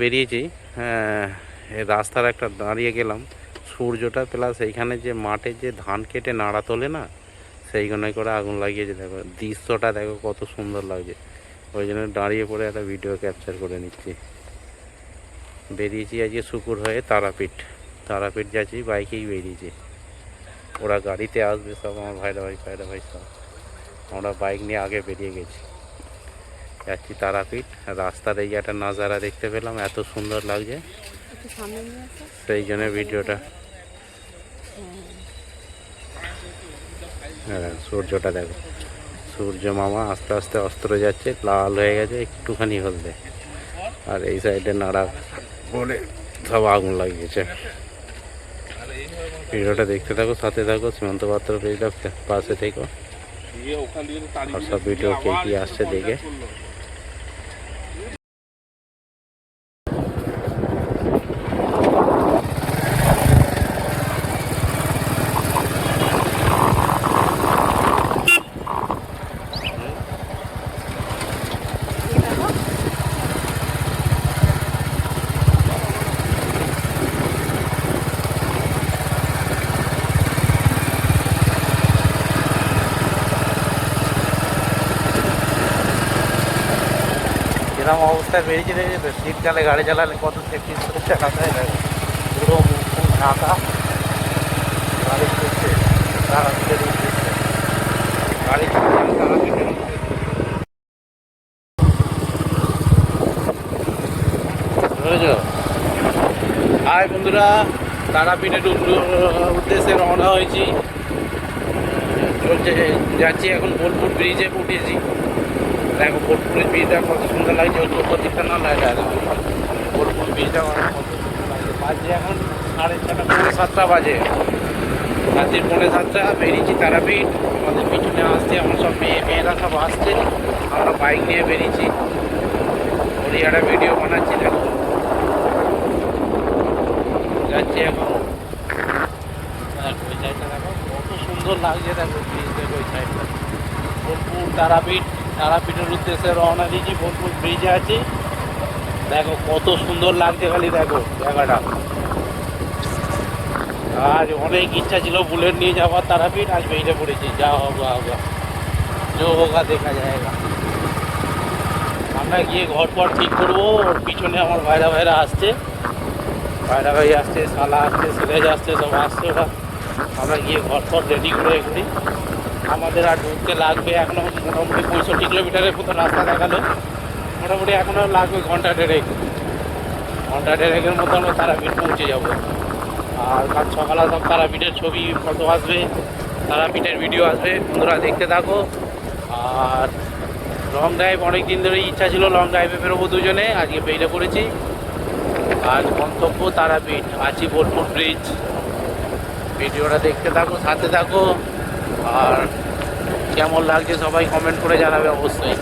বেরিয়েছি। হ্যাঁ, এই রাস্তার একটা দাঁড়িয়ে গেলাম, সূর্যটা প্লাস এইখানে যে মাঠে যে ধান কেটে নাড়া তোলে না, সেইখানে করে আগুন লাগিয়েছে। দেখো দৃশ্যটা, দেখো কত সুন্দর লাগছে। ওই জন্য দাঁড়িয়ে পড়ে একটা ভিডিও ক্যাপচার করে নিচ্ছি। বেরিয়েছি আজকে শুকুর হয়ে তারাপীঠ যাচ্ছি, বাইকেই বেরিয়েছি। ওরা গাড়িতে আসবে সব, আমার ভাইরা ভাই সব। আমরা বাইক নিয়ে আগে বেরিয়ে গেছি, যাচ্ছি তারাপীঠ। রাস্তার এই একটা নাজারা দেখতে পেলাম, এত সুন্দর লাগছে, সেই জন্য ভিডিওটা। হ্যাঁ, সূর্যটা দেখো, সূর্য মামা আস্তে আস্তে অস্ত যাচ্ছে, লাল হয়ে গেছে একটুখানি হলদে। আর এই সাইডে নাড়া বলে সব আগুন লাগিয়েছে। ভিডিওটা দেখতে থাকো, সাথে থাকো, সীমান্ত পাত্র পেজটা পাশে থেকো। আর সব ভিডিও কে কি আসছে দেখে। এরকম অবস্থায় বেরিয়েছে, দেখে তো শীতকালে গাড়ি চালালে কত সেফটি করে চালাতে হয়। দেখো পুরো মুখ ঢাকা, গাড়ি চলছে তারাপীঠের উদ্দেশ্যে, গাড়ি চালালে তারাপীঠের উদ্দেশ্যে। বুঝেছো? হাই বন্ধুরা, তারাপীঠের উদ্দেশ্যে রওনা হয়েছি। চলছে, যাচ্ছি এখন বোলপুর ব্রিজে উঠেছি। দেখো বোলপুর ব্রিজটা কত সুন্দর লাগছে, ওর দিকটা না লাগে। বোলপুর ব্রিজটা কত সুন্দর লাগছে। বাজে এখন 6:30, 6:45 বাজে, রাত্রির 6:45 বেরিয়েছি তারাপীঠ। আমাদের পিছনে আসছে আমার সব মেয়েরা সব আসছে, আমরা বাইক নিয়ে বেরিয়েছি। ওরই একটা ভিডিও বানাচ্ছি। দেখো যাচ্ছি এখন। ওই সাইডটা দেখো কত সুন্দর লাগছে, দেখো ব্রিজ, দেখো ওই সাইডটা। বোলপুর তারাপীঠের উদ্দেশ্যে রওনা দিয়েছি, বোলপুর ব্রিজে আছি। দেখো কত সুন্দর লাগছে, খালি দেখো জায়গাটা। আজ অনেক ইচ্ছা ছিল বুলেট নিয়ে যাওয়ার তারাপীঠ, আজ বেরিয়ে পড়েছি। যা হোগা जो होगा দেখা যায়গা। আমরা গিয়ে ঘর ঠিক করবো। ওর পিছনে আমার ভাইরা আসছে, ভাই আসছে, শালা আসছে, সিরাজ আসছে, সব আসছে ওরা। আমরা গিয়ে ঘর রেডি করে করি। আমাদের আর ঢুকতে লাগবে এখনও মোটামুটি 65 কিলোমিটারের মতো রাস্তা দেখালো। মোটামুটি এখনও লাগবে ঘন্টা দেড়েকের মতো আমরা তারাপীঠ পৌঁছে যাব। আর কাল সকালে সব তারাপীঠের ছবি, ফটো আসবে, তারাপীঠের ভিডিও আসবে, বন্ধুরা দেখতে থাকো। আর লং ড্রাইভ, অনেক দিন ধরেই ইচ্ছা ছিল লং ড্রাইভে বেরোবো দুজনে, আজকে বেরিয়ে পড়েছি। আজ গন্তব্য তারাপীঠ, আছি বোলপুর ব্রিজ। ভিডিওটা দেখতে থাকো, সাথে থাকো। আর কেমন লাগছে সবাই কমেন্ট করে জানাবে অবশ্যই।